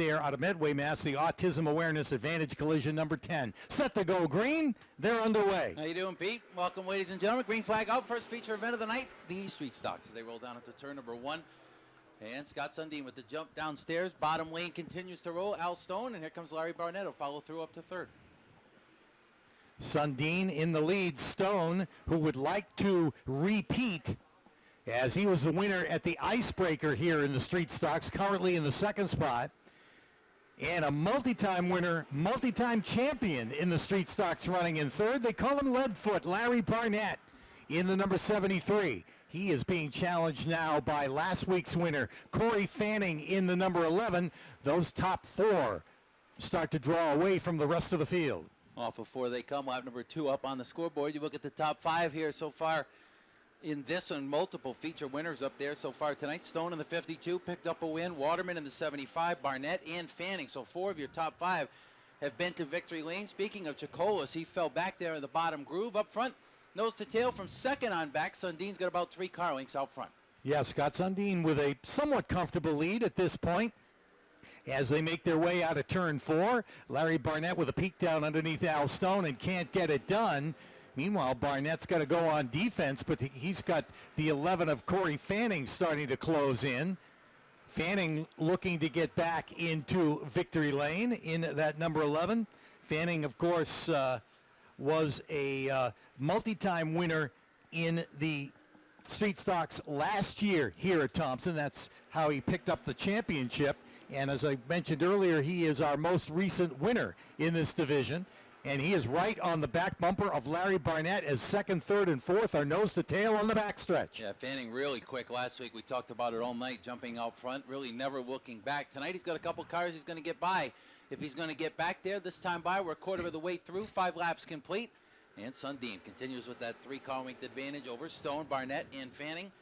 there out of Medway, Mass, the Autism Awareness Advantage Collision number 10. Set to go green. They're underway. How you doing, Pete? Welcome, ladies and gentlemen. Green flag out. First feature event of the night, the Street Stocks, as they roll down into turn number 1. And Scott Sundin with the jump downstairs. Bottom lane continues to roll. Al Stone, and here comes Larry Barnett. He'll follow through up to third. Sundin in the lead. Stone, who would like to repeat, as he was the winner at the Icebreaker here in the Street Stocks, currently in the second spot. And a multi-time winner, multi-time champion in the Street Stocks running in third. They call him Leadfoot, Larry Barnett, in the number 73. He is being challenged now by last week's winner, Corey Fanning, in the number 11. Those top 4 start to draw away from the rest of the field. Off before they come, lap number 2 up on the scoreboard. You look at the top 5 here so far in this one. Multiple feature winners up there so far tonight. Stone in the 52 picked up a win. Waterman in the 75. Barnett and Fanning. So 4 of your top 5 have been to victory lane. Speaking of Chacolas, he fell back there in the bottom groove. Up front, nose to tail from second on back. Sundin's got about 3 car lengths out front. Yeah, Scott Sundin with a somewhat comfortable lead at this point as they make their way out of turn 4. Larry Barnett with a peek down underneath Al Stone and can't get it done. Meanwhile, Barnett's got to go on defense, but he's got the 11 of Corey Fanning starting to close in. Fanning looking to get back into victory lane in that number 11. Fanning, of course, was a multi-time winner in the Street Stocks last year here at Thompson. That's how he picked up the championship. And as I mentioned earlier, he is our most recent winner in this division. And he is right on the back bumper of Larry Barnett as second, third, and fourth are nose to tail on the backstretch. Yeah, Fanning really quick last week. We talked about it all night, jumping out front, really never looking back. Tonight he's got a couple cars he's going to get by. If he's going to get back there this time by, we're a quarter of the way through, 5 laps complete. And Sundin continues with that 3-car length advantage over Stone, Barnett, and Fanning.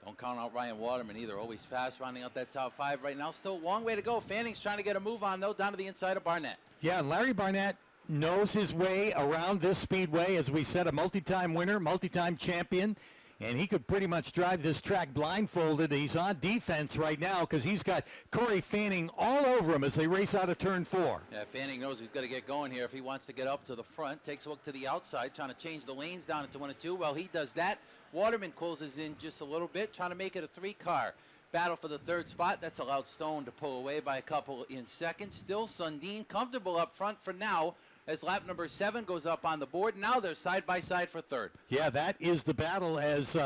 Don't count out Ryan Waterman either. Always fast, rounding out that top 5 right now. Still a long way to go. Fanning's trying to get a move on, though, down to the inside of Barnett. Yeah, Larry Barnett knows his way around this speedway. As we said, a multi-time winner, multi-time champion. And he could pretty much drive this track blindfolded. He's on defense right now because he's got Corey Fanning all over him as they race out of turn 4. Yeah, Fanning knows he's got to get going here if he wants to get up to the front. Takes a look to the outside, trying to change the lanes down into 1 and 2. Well, he does that. Waterman closes in just a little bit, trying to make it a 3-car. Battle for the 3rd spot. That's allowed Stone to pull away by a couple in second. Still Sundin comfortable up front for now as lap number 7 goes up on the board. Now they're side by side for 3rd. Yeah, that is the battle as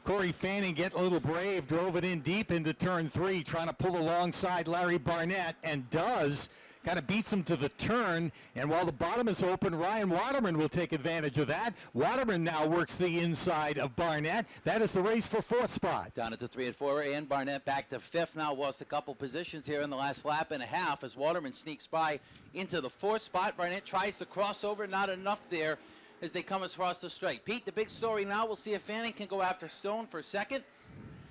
Corey Fanning, get a little brave, drove it in deep into turn 3, trying to pull alongside Larry Barnett, and does. Kind of beats him to the turn, and while the bottom is open, Ryan Waterman will take advantage of that. Waterman now works the inside of Barnett. That is the race for 4th spot. Down into 3 and 4, and Barnett back to 5th now. Lost a couple positions here in the last lap and a half as Waterman sneaks by into the 4th spot. Barnett tries to cross over, not enough there as they come across the strike. Pete, the big story now, we'll see if Fanning can go after Stone for 2nd.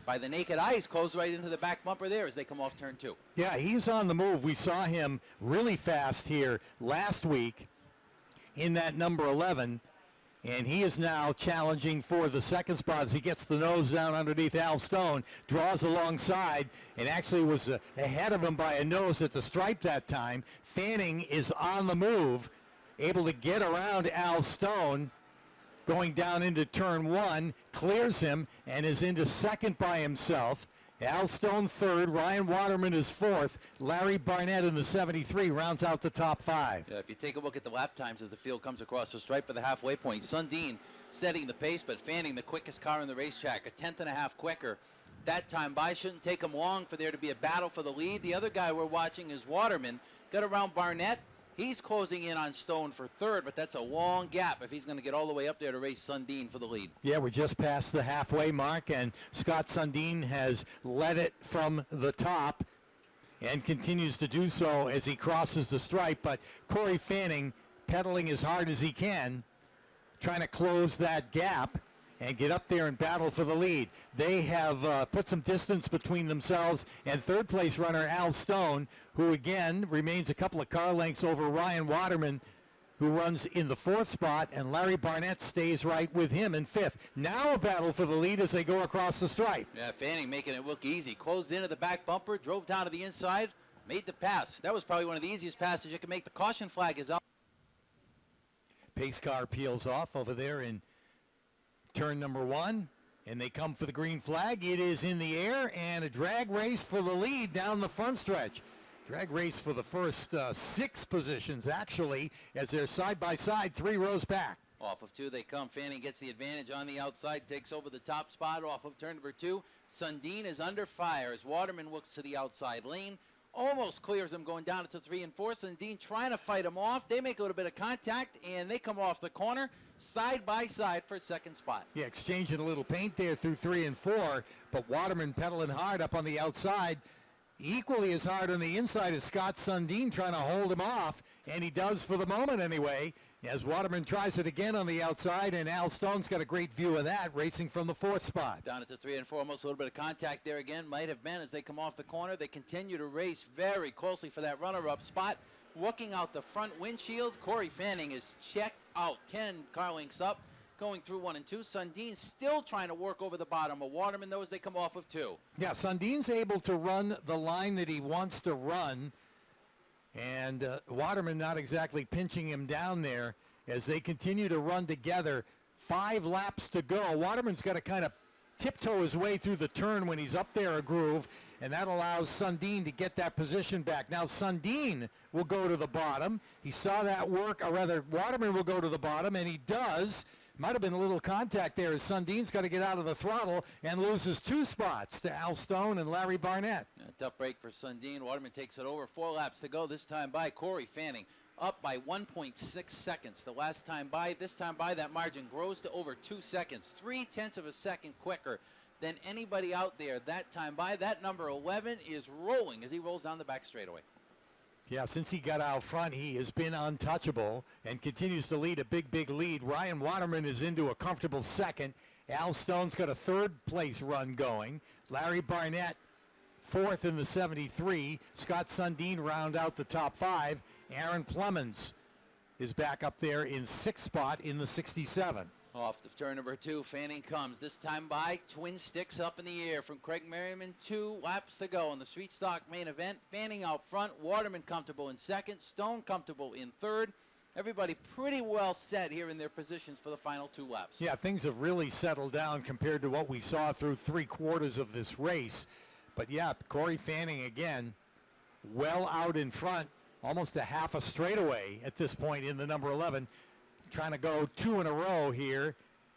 By the naked eye, he's closed right into the back bumper there as they come off turn 2. Yeah, he's on the move. We saw him really fast here last week in that number 11, and he is now challenging for the 2nd spot as he gets the nose down underneath Al Stone, draws alongside, and actually was ahead of him by a nose at the stripe that time. Fanning is on the move, able to get around Al Stone, going down into turn 1, clears him, and is into 2nd by himself. Al Stone 3rd, Ryan Waterman is 4th, Larry Barnett in the 73 rounds out the top 5. Yeah, if you take a look at the lap times as the field comes across the stripe at the halfway point, Sundin setting the pace, but Fanning the quickest car in the racetrack, a 1/10.5 quicker. That time by shouldn't take him long for there to be a battle for the lead. The other guy we're watching is Waterman. Got around Barnett. He's closing in on Stone for 3rd, but that's a long gap if he's going to get all the way up there to race Sundin for the lead. Yeah, we're just past the halfway mark, and Scott Sundin has led it from the top and continues to do so as he crosses the stripe. But Corey Fanning pedaling as hard as he can, trying to close that gap and get up there and battle for the lead. They have put some distance between themselves and 3rd place runner Al Stone, who again remains a couple of car lengths over Ryan Waterman, who runs in the 4th spot, and Larry Barnett stays right with him in 5th. Now a battle for the lead as they go across the stripe. Yeah, Fanning making it look easy. Closed into the back bumper, drove down to the inside, Made the pass. That was probably one of the easiest passes you can make. The caution flag is up. Pace car peels off over there in turn number 1, and they come for the green flag. It is in the air, and a drag race for the lead down the front stretch. Drag race for the first 6 positions, actually, as they're side by side, 3 rows back. Off of 2 they come. Fanning gets the advantage on the outside, takes over the top spot off of turn number 2. Sundin is under fire as Waterman looks to the outside lane. Almost clears him going down into 3 and 4. Sundin trying to fight him off. They make a little bit of contact, and they come off the corner side by side for second spot. Yeah, exchanging a little paint there through 3 and 4, but Waterman pedaling hard up on the outside. Equally as hard on the inside as Scott Sundin trying to hold him off, and he does for the moment anyway, as Waterman tries it again on the outside, and Al Stone's got a great view of that, racing from the 4th spot. Down at the 3 and 4, almost a little bit of contact there again. Might have been as they come off the corner. They continue to race very closely for that runner-up spot. Looking out the front windshield, Corey Fanning is checked out 10 car lengths up, going through 1 and 2. Sundin still trying to work over the bottom of Waterman, though, as they come off of 2. Yeah, Sundin's able to run the line that he wants to run, and Waterman not exactly pinching him down there as they continue to run together. 5 laps to go. Waterman's got to kind of tiptoe his way through the turn when he's up there a groove, and that allows Sundin to get that position back. Now Sundin will go to the bottom. He saw that work, or rather Waterman will go to the bottom, and he does. Might have been a little contact there as Sundin's got to get out of the throttle and loses 2 spots to Al Stone and Larry Barnett. Tough break for Sundin. Waterman takes it over. 4 laps to go. This time by Corey Fanning up by 1.6 seconds. The last time by, this time by, that margin grows to over 2 seconds. 0.3 of a second quicker than anybody out there that time by. That number 11 is rolling as he rolls down the back straightaway. Yeah, since he got out front, he has been untouchable and continues to lead a big lead. Ryan Waterman is into a comfortable 2nd. Al Stone's got a 3rd place run going. Larry Barnett 4th in the 73. Scott Sundin round out the top 5. Aaron Clemens is back up there in 6th spot in the 67. Off the turn number 2, Fanning comes. This time by, twin sticks up in the air from Craig Merriman. 2 laps to go in the street stock main event. Fanning out front, Waterman comfortable in 2nd, Stone comfortable in 3rd. Everybody pretty well set here in their positions for the final 2 laps. Yeah, things have really settled down compared to what we saw through 3/4 of this race. But yeah, Corey Fanning again, well out in front, almost a half a straightaway at this point in the number 11. Trying to go 2 in a row here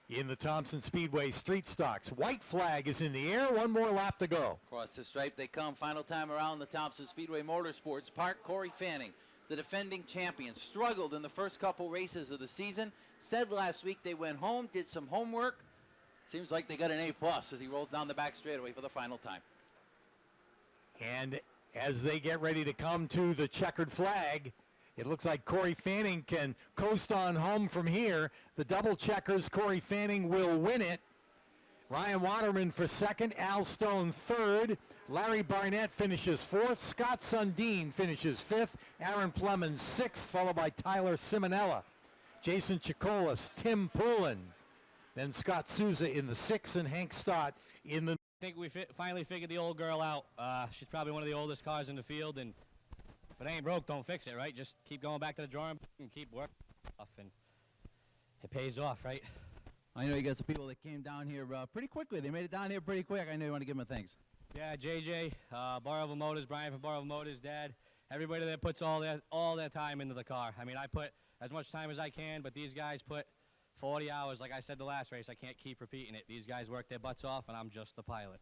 in the Thompson Speedway Street Stocks. White flag is in the air. 1 more lap to go. Across the stripe they come. Final time around the Thompson Speedway Motorsports Park. Corey Fanning, the defending champion, struggled in the first couple races of the season. Said last week they went home, did some homework. Seems like they got an A+ as he rolls down the back straightaway for the final time. And as they get ready to come to the checkered flag, it looks like Corey Fanning can coast on home from here. The double checkers, Corey Fanning will win it. Ryan Waterman for 2nd, Al Stone 3rd. Larry Barnett finishes 4th. Scott Sundin finishes 5th. Aaron Clemens 6th, followed by Tyler Simonella. Jason Chikolas, Tim Poulin. Then Scott Souza in the 6th, and Hank Stott in the... I think we finally figured the old girl out. She's probably one of the oldest cars in the field, and if it ain't broke, don't fix it, right? Just keep going back to the drawing board and keep working off, and it pays off, right? I know you got some people that came down here pretty quickly. They made it down here pretty quick. I know you want to give them a thanks. Yeah, JJ, Barrel Motors, Brian from Barrel Motors, Dad, everybody that puts all their time into the car. I mean, I put as much time as I can, but these guys put 40 hours. Like I said the last race, I can't keep repeating it. These guys work their butts off, and I'm just the pilot.